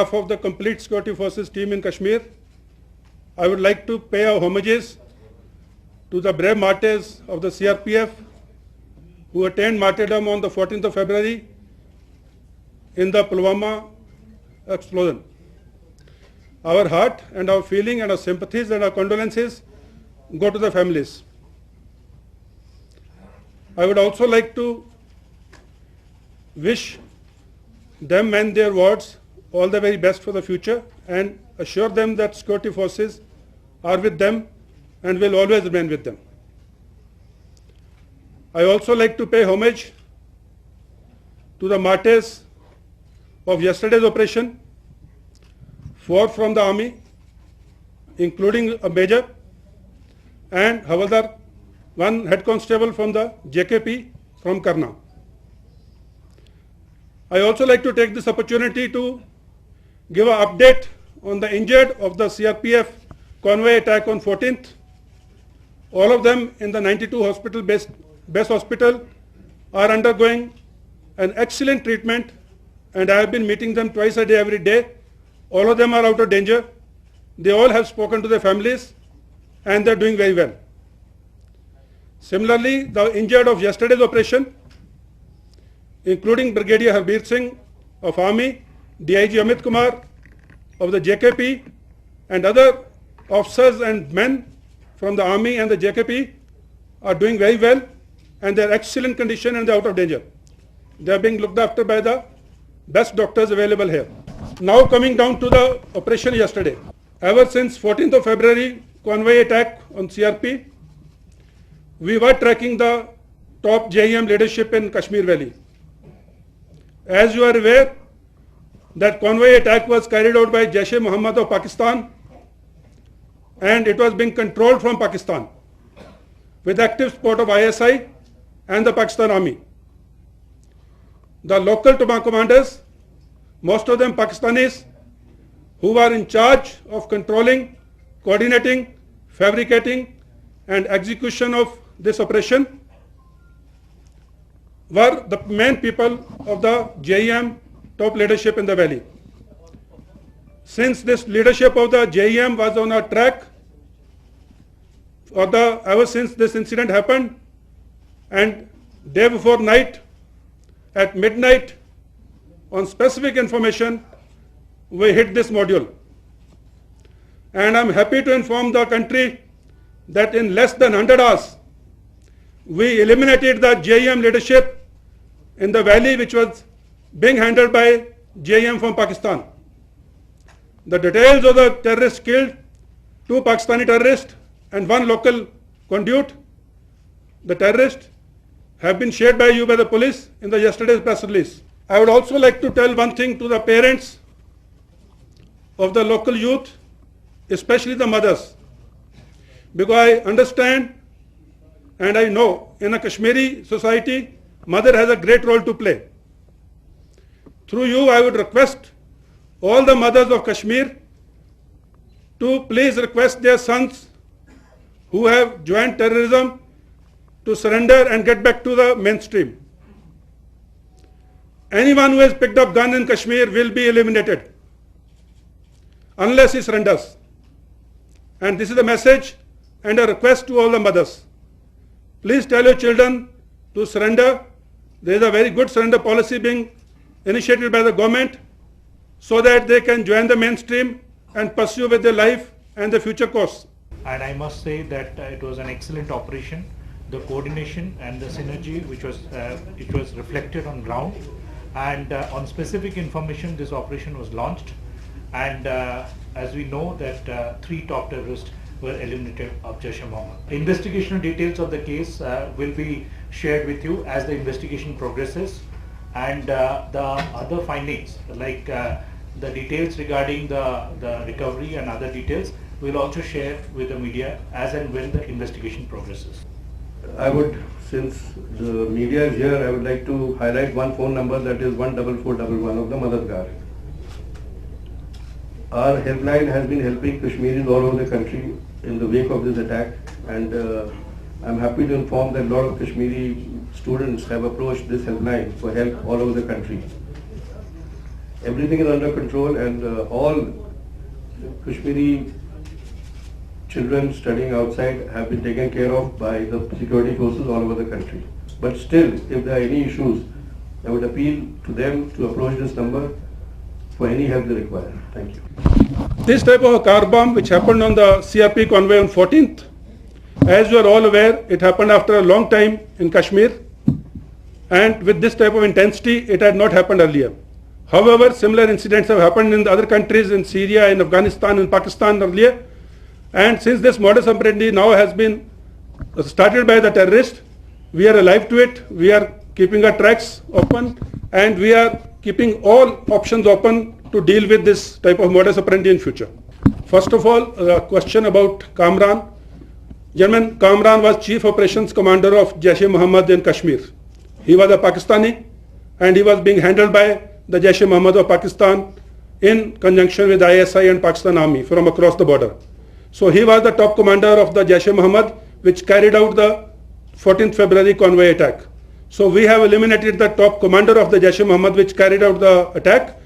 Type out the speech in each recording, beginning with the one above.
behalf of the complete security forces team in Kashmir, I would like to pay our homages to the brave martyrs of the CRPF who attained martyrdom on the 14th of February in the Pulwama explosion. Our heart and our feeling and our sympathies and our condolences go to the families. I would also like to wish them and their wards all the very best for the future and assure them that security forces are with them and will always remain with them. I also like to pay homage to the martyrs of yesterday's operation, 4 from the army, including a major, and Havaldar, 1 head constable from the JKP from Karna. I also like to take this opportunity to give an update on the injured of the CRPF convoy attack on 14th. All of them in the 92 hospital base hospital are undergoing an excellent treatment, and I have been meeting them twice a day every day. All of them are out of danger. They all have spoken to their families and they are doing very well. Similarly, the injured of yesterday's operation, including Brigadier Harbir Singh of Army, DIG Amit Kumar of the JKP, and other officers and men from the Army and the JKP are doing very well, and they are excellent condition and they are out of danger. They are being looked after by the best doctors available here. Now coming down to the operation yesterday. Ever since 14th of February convoy attack on CRP, we were tracking the top JEM leadership in Kashmir Valley. As you are aware, that convoy attack was carried out by Jaish-e-Mohammed of Pakistan, and it was being controlled from Pakistan with active support of ISI and the Pakistan Army. The local commanders, most of them Pakistanis, who were in charge of controlling, coordinating, fabricating and execution of this operation, were the main people of the JEM top leadership in the valley. Since this leadership of the JEM was on our track, ever since this incident happened, and day before night, at midnight, on specific information, we hit this module. And I'm happy to inform the country that in less than 100 hours, we eliminated the JEM leadership in the valley, which was being handled by JEM from Pakistan. The details of the terrorists killed, 2 Pakistani terrorists and 1 local conduit, the terrorists, have been shared by you by the police in the yesterday's press release. I would also like to tell one thing to the parents of the local youth, especially the mothers, because I understand and I know in a Kashmiri society, mother has a great role to play. Through you, I would request all the mothers of Kashmir to please request their sons who have joined terrorism to surrender and get back to the mainstream. Anyone who has picked up gun in Kashmir will be eliminated unless he surrenders. And this is a message and a request to all the mothers. Please tell your children to surrender. There is a very good surrender policy being initiated by the government so that they can join the mainstream and pursue with their life and their future course. And I must say that it was an excellent operation. The coordination and the synergy which was reflected on ground, and on specific information this operation was launched, and as we know that 3 top terrorists were eliminated of Jaish-e-Mohammed. Investigational details of the case will be shared with you as the investigation progresses, and the other findings like the details regarding the recovery and other details we'll also share with the media as and when the investigation progresses. I would, since the media is here, I would like to highlight one phone number, that is 14411 of the Madadgar. Our helpline has been helping Kashmiris all over the country in the wake of this attack, and I'm happy to inform that a lot of Kashmiri students have approached this helpline for help all over the country. everything is under control, and all Kashmiri children studying outside have been taken care of by the security forces all over the country. But still, if there are any issues, I would appeal to them to approach this number for any help they require. Thank you. This type of a car bomb which happened on the CRP convoy on 14th, as you are all aware, it happened after a long time in Kashmir, and with this type of intensity it had not happened earlier. However, similar incidents have happened in the other countries, in Syria, in Afghanistan, in Pakistan earlier, and since this modus operandi now has been started by the terrorist, we are alive to it, we are keeping our tracks open, and we are keeping all options open to deal with this type of modus operandi in future. First of all, a question about Kamran. Gentlemen, Kamran was Chief Operations Commander of Jaish-e-Mohammed in Kashmir. He was a Pakistani, and he was being handled by the Jaish-e-Mohammed of Pakistan in conjunction with ISI and Pakistan Army from across the border. So he was the top commander of the Jaish-e-Mohammed, which carried out the 14th February convoy attack. So we have eliminated the top commander of the Jaish-e-Mohammed, which carried out the attack.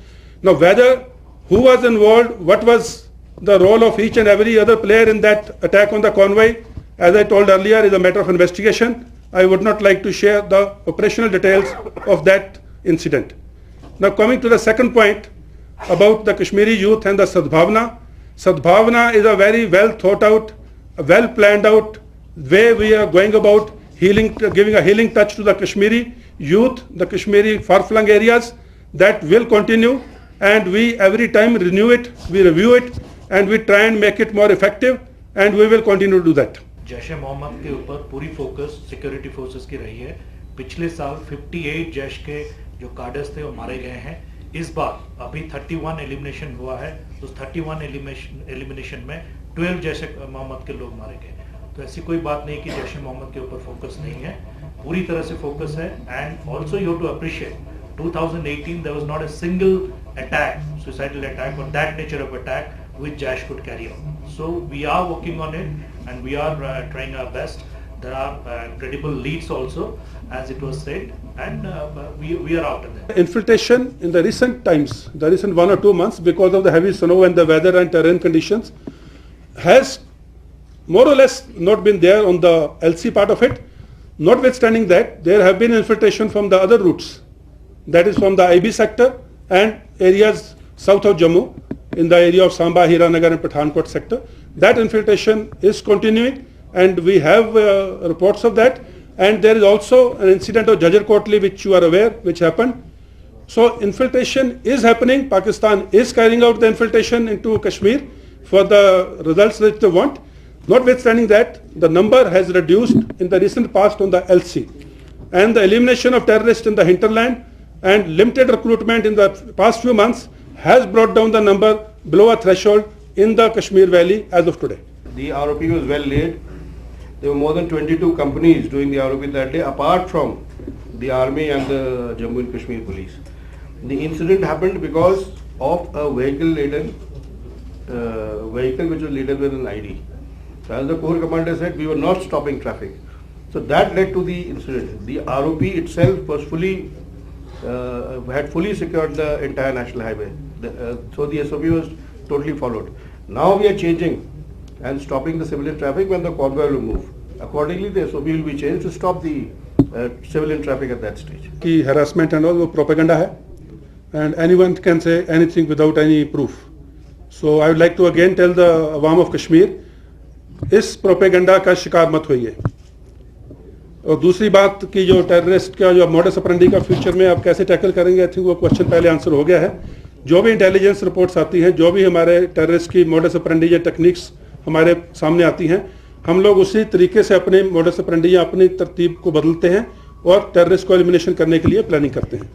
Now whether who was involved, what was the role of each and every other player in that attack on the convoy, as I told earlier, is a matter of investigation. I would not like to share the operational details of that incident. Now coming to the second point about the Kashmiri youth and the Sadbhavna. Sadbhavna is a very well thought out, well planned out way we are going about healing, giving a healing touch to the Kashmiri youth, the Kashmiri far-flung areas. That will continue, and we every time renew it, we review it, and we try and make it more effective, and we will continue to do that. Jaish-e-Mohammed के ऊपर पूरी focus security forces की रही है। पिछले साल 58 जैश के जो कार्डर्स थे वो मारे गए हैं। इस बार अभी 31 एलिमिनेशन हुआ है, उस 31 एलिमिनेशन में 12 जैश-ए-मोहम्मद के लोग मारे गए। तो ऐसी कोई बात नहीं कि जैश-ए-मोहम्मद के ऊपर फोकस नहीं है, पूरी तरह से फोकस है। And also you have to appreciate 2018 there was not a single attack, suicidal attack or that nature of attack which Jaish could carry on. So we are working on it, and we are trying our best. There are credible leads also, as it was said, and we are out of that. Infiltration in the recent times, the recent 1 or 2 months, because of the heavy snow and the weather and terrain conditions, has more or less not been there on the LC part of it. Notwithstanding that, there have been infiltration from the other routes, that is from the IB sector and areas south of Jammu, in the area of Samba, Hiranagar and Pathankot sector. That infiltration is continuing, and we have reports of that. And there is also an incident of Jhajjar Kotli, which you are aware, which happened. So infiltration is happening. Pakistan is carrying out the infiltration into Kashmir for the results that they want. Notwithstanding that, the number has reduced in the recent past on the LC. And the elimination of terrorists in the hinterland and limited recruitment in the past few months has brought down the number below a threshold in the Kashmir Valley as of today. The ROP was well laid. There were more than 22 companies doing the ROP that day, apart from the army and the Jammu and Kashmir police. The incident happened because of a vehicle which was laden with an ID. So as the Corps Commander said, we were not stopping traffic. So that led to the incident. The ROP itself was had fully secured the entire national highway. So the SOP was totally followed. Now we are changing and stopping the civilian traffic when the convoy will move. Accordingly, the SOP will be changed to stop the civilian traffic at that stage. Ki harassment and all वो propaganda है, and anyone can say anything without any proof. So I would like to again tell the Awam of Kashmir, इस propaganda का शिकार मत होइए। और दूसरी बात कि जो टेररिस्ट का जो मॉडस ऑपरेंडी का फ्यूचर में आप कैसे टैकल करेंगे, आई थिंक वो क्वेश्चन पहले आंसर हो गया है। जो भी इंटेलिजेंस रिपोर्ट्स आती हैं, जो भी हमारे टेररिस्ट की मॉडस ऑपरेंडी या टेक्निक्स हमारे सामने आती हैं, हम लोग उसी तरीके से अपने मॉडस ऑपरेंडी या अपनी तरतीब को बदलते हैं और टेररिस्ट को एलिमिनेशन करने के लिए प्लानिंग करते हैं।